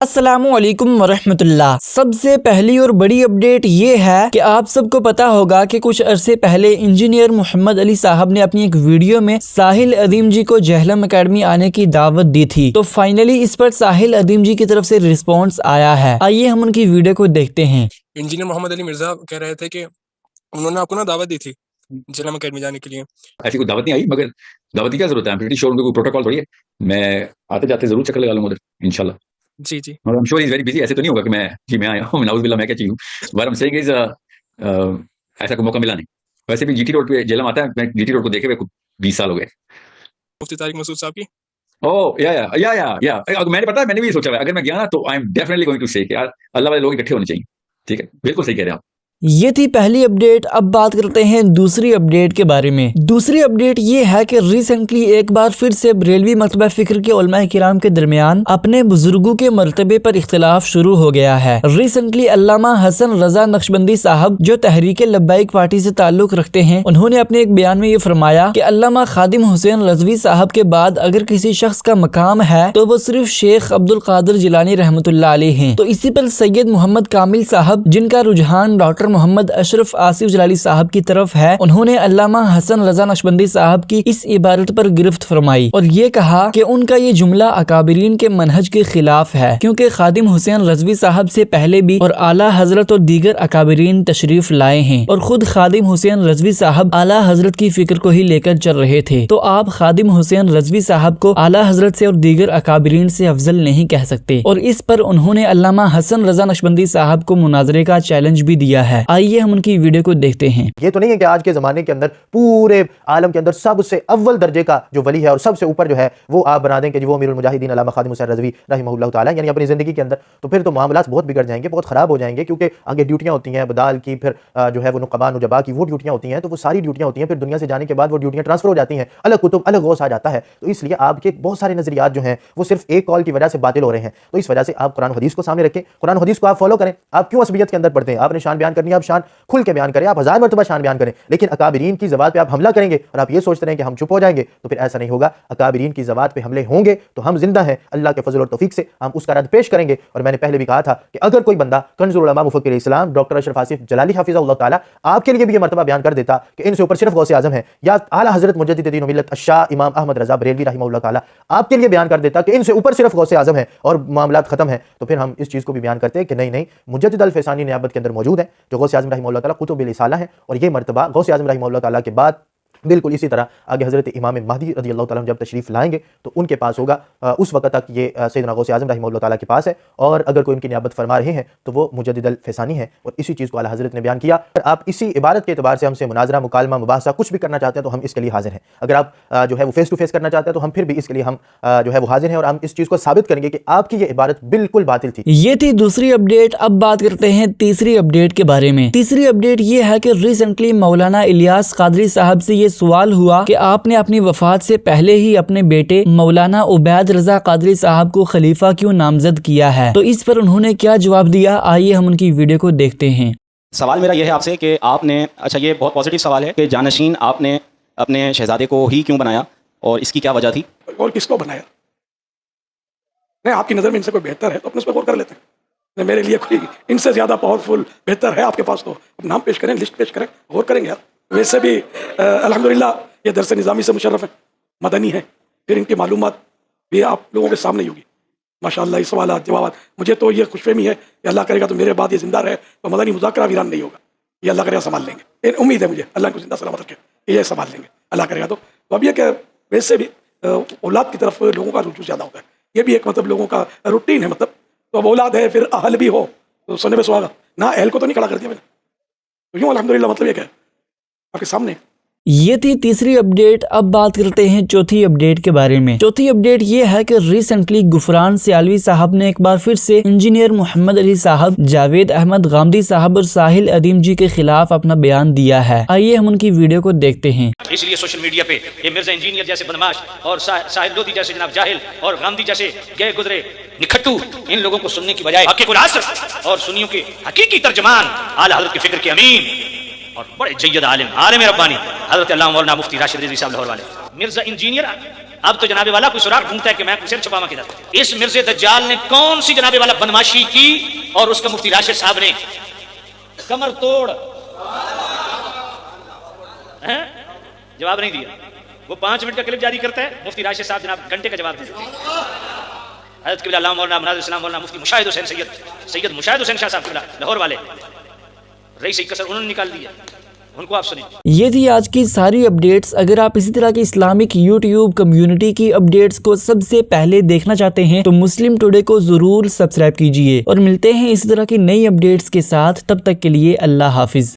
अस्सलामुअलैकुम वरहमतुल्लाह। सबसे पहली और बड़ी अपडेट ये है कि आप सबको पता होगा कि कुछ अरसे पहले इंजीनियर मोहम्मद अली साहब ने अपनी एक वीडियो में साहिल अदीम जी को जहलम एकेडमी आने की दावत दी थी। तो फाइनली इस पर साहिल अदीम जी की तरफ से रिस्पॉन्स आया है। आइए हम उनकी वीडियो को देखते हैं। इंजीनियर मोहम्मद अली मिर्जा कह रहे थे कि उन्होंने आपको ना दावत दी थी जहलम एकेडमी जाने के लिए। ऐसी कोई दावत नहीं आई, मगर दावत की क्या जरूरत है? प्रीटी श्योर उनका कोई प्रोटोकॉल थोड़ी है। मैं आते जाते जरूर चक्कर लगा लूंगा उधर इंशाल्लाह। जी जी, और I am sure is very busy. ऐसे तो नहीं होगा कि मैं आया हूँ नाउज़ बिल्लाह मैं क्या चाहिए। But I am saying is ऐसा कोई मौका मिला नहीं। वैसे भी जीटी रोड पे जेलम आता है, मैं जीटी रोड को देखे हुए 20 साल हो गए। मुफ्ती तारिक मसूद साहब की ओह या मैंने पता है, मैंने भी ये सोचा है अगर मैं गया ना तो I am definitely going to say कि यार अल्लाह वाले लोग इकट्ठे होने चाहिए। ठीक है, बिल्कुल सही कह रहे हैं आप। ये थी पहली अपडेट। अब बात करते हैं दूसरी अपडेट के बारे में। दूसरी अपडेट ये है कि रिसेंटली एक बार फिर से बरेलवी मरतबा फिक्र के उलमा किराम के दरमियान अपने बुजुर्गों के मर्तबे पर इख्तिलाफ शुरू हो गया है। रिसेंटली अल्लामा हसन रजा नक्शबंदी साहब जो तहरीक लब्बाइक पार्टी से ताल्लुक रखते हैं, उन्होंने अपने एक बयान में ये फरमाया कि अल्लामा खादिम हुसैन रजवी साहब के बाद अगर किसी शख्स का मकाम है तो वो सिर्फ शेख अब्दुल कादिर जिलानी रहमतुल्लाह अलैह हैं। तो इसी पर सैयद मोहम्मद कामिल साहब, जिनका रुझान डॉक्टर मोहम्मद अशरफ आसिफ जलाली साहब की तरफ है, उन्होंने अल्लामा हसन रजा नक्शबंदी साहब की इस इबारत पर गिरफ्त फरमाई और ये कहा कि उनका ये जुमला अकाबरीन के मनहज के खिलाफ है, क्योंकि खादिम हुसैन रजवी साहब से पहले भी और आला हजरत और दीगर अकाबरीन तशरीफ लाए हैं और खुद खादिम हुसैन रजवी साहब आला हजरत की फिक्र को ही लेकर चल रहे थे। तो आप खादिम हुसैन रजवी साहब को आला हजरत से और दीगर अकाबरीन से अफजल नहीं कह सकते। और इस पर उन्होंने अल्लामा हसन रजा नक्शबंदी साहब को मुनाजरे का चैलेंज भी दिया है। आइए हम उनकी वीडियो को देखते हैं। ये तो नहीं है कि आज के ज़माने के अंदर पूरे आलम के अंदर सबसे अव्वल दर्जे का जो वली है और सबसे ऊपर जो है वो आप बना दें कि वो अमीरुल मुजाहिदीन अल्लामा खादिम हुसैन रज़वी रहमहुल्लाह ताला, यानी अपनी ज़िंदगी के अंदर। तो फिर तो मामलात बहुत बिगड़ जाएंगे, बहुत ख़राब हो जाएंगे, क्योंकि आगे ड्यूटियाँ होती हैं बदाल की, फिर जो है वो नुक़बा नुजबा की वो ड्यूटियाँ होती हैं। तो वो सारी ड्यूटियाँ होती हैं, फिर दुनिया से जाने के बाद वो ड्यूटियाँ ट्रांसफ़र हो जाती हैं, अलग कुतुब अलग गौस आ जाता है। तो इसलिए आपके बहुत सारे नज़रियात जो हैं वो सिर्फ एक कॉल की वजह से बातिल हो रहे हैं। तो इस वजह से आप कुरान हदीस को सामने रखें, कुरान हदीस को आप फॉलो करें। आप क्यों असबियत के अंदर पढ़ते हैं? आपने शान बयान करनी है, आप शान खुल के बयान करें, आप हज़ार मरतबा शान बयान करें, लेकिन अकाबरीन की ज़बात पे आप हमला करेंगे और आप ये सोचते हैं कि हम चुप हो जाएंगे, तो फिर ऐसा नहीं होगा। अकाबरीन की ज़बात पे हमले होंगे तो हम जिंदा हैं, अल्लाह के फजल और तौफीक से हम उसका रद्द पेश करेंगे। और मैंने पहले भी कहा था कि अगर कोई बंदा कंज़ुल उलमा मुफ़क्किर इस्लाम डॉक्टर अशरफ आसिफ जलाली हफ़िज़हुल्लाह ताला आपके लिए भी ये मरतबा बयान कर देता कि इनसे ऊपर सिर्फ गौसे आज़म है, या आला हज़रत मुजद्दिद दीन व मिल्लत अश-शाह इमाम अहमद रज़ा बरेलवी रहमहुल्लाह ताला आपके लिए बयान कर देता कि इनसे ऊपर सिर्फ गौसे आज़म है और मामलात खत्म है, तो फिर हम इस चीज़ को भी बयान करते हैं कि नहीं, मुजद्दिद अल-फ़ैसानी नियाबत के अंदर मौजूद है जो गौसे आज़म रहमहुल्लाह ताला कुतुब रिसाला है, और ये मरतबा गौसे आज़म रहमहुल्लाह ताला के बाद बिल्कुल इसी तरह आगे हज़रत इमाम महदी रज़ियल्लाहु ताला जब तशरीफ़ लाएंगे तो उनके पास होगा। उस वक्त तक ये सैयदना गौसे आज़म रहमहुल्लाह ताला के पास है, और अगर कोई उनकी नियाबत फरमा रहे हैं तो वो मुजद्दिद अल-फ़ैसानी है। और इसी चीज़ को आला हज़रत ने बयान किया। आप इसी इबारत के एतबार से हमसे मुनाजरा मुकालमा मुबाहसा कुछ भी करना चाहते हैं तो हम इसके लिए हाजिर हैं। अगर आप जो है वो फेस टू फेस करना चाहते हैं तो हम फिर भी इसके लिए हम जो है वो हाजिर हैं, और हम इस चीज़ को साबित करेंगे कि आपकी ये इबारत बिल्कुल बातिल थी। ये थी दूसरी अपडेट। अब बात करते हैं तीसरी अपडेट के बारे में। तीसरी अपडेट ये है कि रिसेंटली मौलाना इलियास कादरी साहब से ये सवाल हुआ कि आपने अपनी वफात से पहले ही अपने बेटे मौलाना उबैद रजा कादरी साहब को खलीफा क्यों नामजद किया है। तो इस पर उन्होंने क्या जवाब दिया, आइए हम उनकी वीडियो को देखते हैं। सवाल मेरा यह है आपसे कि आपने, अच्छा ये बहुत पॉजिटिव सवाल है कि जानशीन आपने अपने शहजादे को ही क्यों बनाया और इसकी क्या वजह थी? और किसको बनाया? नहीं, आपकी नज़र में इनसे कोई बेहतर है तो अपने उस पर गौर कर लेते हैं। मेरे लिए कोई इनसे ज़्यादा पावरफुल बेहतर है आपके पास तो नाम पेश करें, लिस्ट पेश करें, गौर करेंगे यार। वैसे भी अल्हम्दुलिल्लाह ये दरस निज़ामी से मुशर्रफ है, मदनी है, फिर इनकी मालूमात भी आप लोगों के सामने होगी माशाअल्लाह। इस सवाल जवाब मुझे तो ये खुशफहमी है कि अल्लाह करेगा तो मेरे बाद ये जिंदा रहे तो मदनी मुज़ाकरा वीरान नहीं होगा, ये अल्लाह करेगा संभाल लेंगे। उम्मीद है मुझे अल्लाह को जिंदा सलामत रखे, ये संभाल लेंगे अल्लाह करेगा। तो अब ये कि वैसे भी औलाद की तरफ लोगों का रुझान ज़्यादा होता है, ये भी एक मतलब लोगों का रूटीन है। मतलब तो अब औलाद है फिर अहल भी हो तो सुनने में सुहागा ना, अहल को तो नहीं खड़ा कर दिया मैंने, तो यूँ अल्हम्दुलिल्लाह मतलब ये क्या है आपके सामने। ये थी तीसरी अपडेट। अब बात करते हैं चौथी अपडेट के बारे में। चौथी अपडेट ये है कि रिसेंटली गुफरान सियालवी साहब ने एक बार फिर से इंजीनियर मोहम्मद अली साहब, जावेद अहमद गामदी साहब और साहिल अदीम जी के खिलाफ अपना बयान दिया है। आइए हम उनकी वीडियो को देखते हैं। इसलिए सोशल मीडिया पे ये मिर्जा इंजीनियर जैसे बदमाश और साहिल लोधी जैसे जनाब जाहिल और गामदी जैसे गए गुजरे निखट्टू, इन लोगों को सुनने की बजाय हक़ीक़ुल असर और सुन्नियों के हकीकी तर्जमान आला हज़रत की फिक्र के अमीन और बड़े जय्यद आलिम रब्बानी हज़रत अल्लामा मौलाना मुफ्ती राशिद रिज़वी साहब लाहौर वाले मिर्जा इंजीनियर اب تو جناب والا کوئی سراغ ڈھونڈتا ہے کہ میں سر چھپاواں کدھر. اس مرزا دجال نے کون سی جناب والا بدماشی کی اور اس کا مفتی راشد صاحب نے کمر توڑ جواب نہیں دیا. وہ 5 منٹ کا کلپ جاری کرتا ہے, مفتی راشد صاحب جناب گھنٹے کا جواب دیتے ہیں. حضرت قبلہ علامہ مولانا مناظر اسلام مولانا مفتی مشاہد حسین سید مشاہد حسین شاہ صاحب قبلہ لاہور والے رئیس کسر انہوں نے نکال دیا. ان کو آپ سنیں. یہ تھی آج کی ساری اپڈیٹس. اگر آپ اسی طرح کی اسلامک یوٹیوب کمیونٹی کی اپڈیٹس کو سب سے پہلے دیکھنا چاہتے ہیں تو مسلم ٹوڈے کو ضرور سبسکرائب کیجئے, اور ملتے ہیں اسی طرح کی نئی اپڈیٹس کے ساتھ. تب تک کے لیے اللہ حافظ.